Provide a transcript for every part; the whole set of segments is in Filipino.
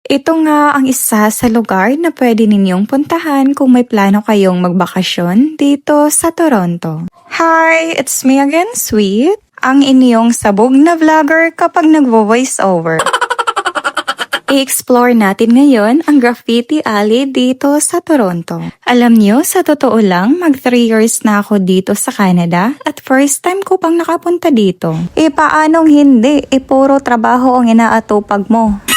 Ito nga ang isa sa lugar na pwede ninyong puntahan kung may plano kayong magbakasyon dito sa Toronto. Hi! It's me again, Sweet, ang inyong sabog na vlogger kapag nagvo-voice over. I-explore natin ngayon ang Graffiti Alley dito sa Toronto. Alam nyo, sa totoo lang, mag 3 years na ako dito sa Canada at first time ko pang nakapunta dito. Paanong hindi? Puro trabaho ang inaatupag mo.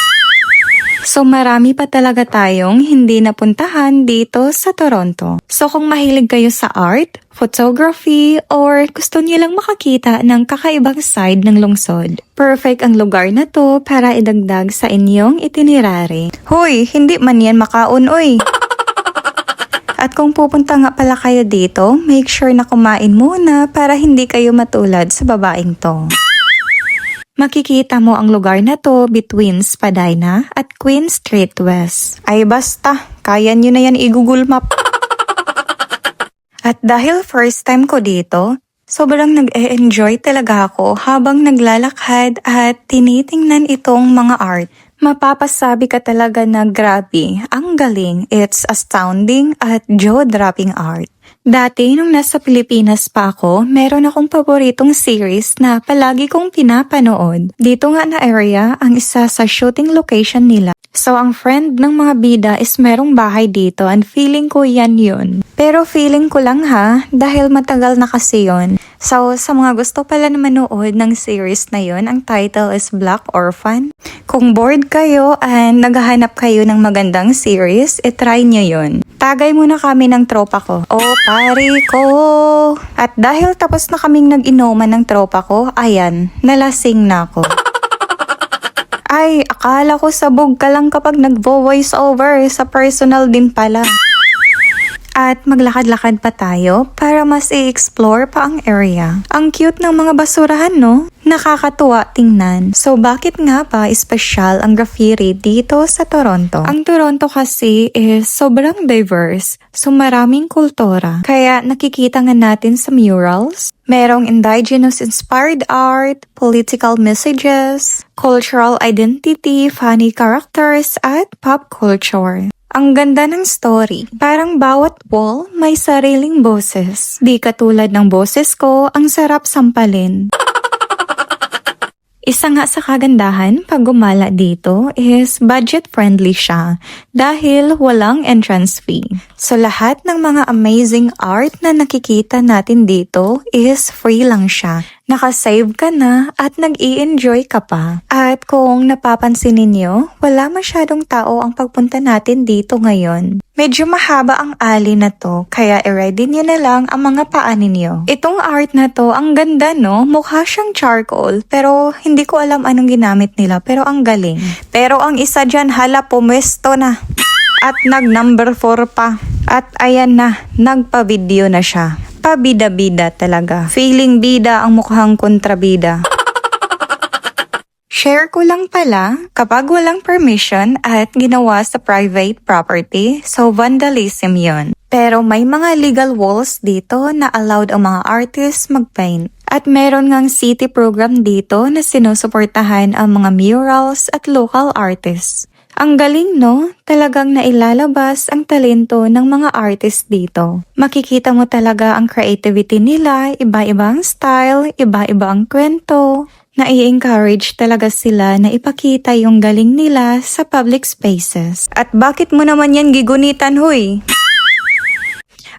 So marami pa talaga tayong hindi napuntahan dito sa Toronto. So kung mahilig kayo sa art, photography, or gusto niyo lang makakita ng kakaibang side ng lungsod, perfect ang lugar na to para idagdag sa inyong itinerary. Hoy, hindi man yan makaon, oy! At kung pupunta nga pala kayo dito, make sure na kumain muna para hindi kayo matulad sa babaeng to. Makikita mo ang lugar na to between Spadina at Queen Street West. Ay basta, kaya nyo na yan i-Google Map. At dahil first time ko dito, sobrang nag-e-enjoy talaga ako habang naglalakad at tinitingnan itong mga art. Mapapasabi ka talaga na grabe, ang galing, it's astounding at jaw-dropping art. Dati nung nasa Pilipinas pa ako, meron akong paboritong series na palagi kong pinapanood. Dito nga na area ang isa sa shooting location nila. So ang friend ng mga bida is merong bahay dito and feeling ko yan yun. Pero feeling ko lang ha, dahil matagal na kasi yun. So sa mga gusto pala na manood ng series na yun, ang title is Black Orphan. Kung bored kayo and naghahanap kayo ng magandang series, try nyo yun. Tagay muna kami ng tropa ko. Oh, pare ko! At dahil tapos na kaming nag-inuman ng tropa ko, ayan, nalasing na ako. Ay, akala ko sabog ka lang kapag nagvo-voice over, sa personal din pala. At maglakad-lakad pa tayo para mas i-explore pa ang area. Ang cute ng mga basurahan, no? Nakakatuwa tingnan. So bakit nga ba espesyal ang graffiti dito sa Toronto? Ang Toronto kasi is sobrang diverse. So maraming kultura. Kaya nakikita nga natin sa murals, merong indigenous inspired art, political messages, cultural identity, funny characters, at pop culture. Ang ganda ng story. Parang bawat wall may sariling boses. Di katulad ng boses ko, ang sarap sampalin. Isa nga sa kagandahan pag gumala dito is budget-friendly siya dahil walang entrance fee. So lahat ng mga amazing art na nakikita natin dito is free lang siya. Nakasave ka na at nag-i-enjoy ka pa. At kung napapansin ninyo, wala masyadong tao ang pagpunta natin dito ngayon. Medyo mahaba ang alley na to, kaya i-ready nyo na lang ang mga paa ninyo. Itong art na to, ang ganda no? Mukha siyang charcoal, pero hindi ko alam anong ginamit nila, pero ang galing. Pero ang isa dyan, hala, pumwesto na. At nag-number 4 pa. At ayan na, nagpa-video na siya. Pabida-bida talaga. Feeling bida ang mukhang kontrabida. Share ko lang pala, kapag walang permission at ginawa sa private property, so vandalism yon. Pero may mga legal walls dito na allowed ang mga artists mag-paint. At meron ngang city program dito na sinusuportahan ang mga murals at local artists. Ang galing no? Talagang nailalabas ang talento ng mga artist dito. Makikita mo talaga ang creativity nila, iba-ibang style, iba-iba ang kwento. Nai-encourage talaga sila na ipakita yung galing nila sa public spaces. At bakit mo naman yan gigunitan, huy?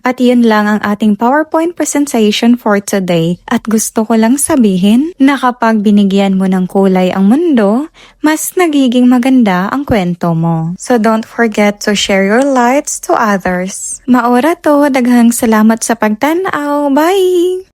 At yun lang ang ating PowerPoint presentation for today. At gusto ko lang sabihin na kapag binigyan mo ng kulay ang mundo, mas nagiging maganda ang kwento mo. So don't forget to share your lights to others. Maura to, daghang salamat sa pagtanaw. Bye!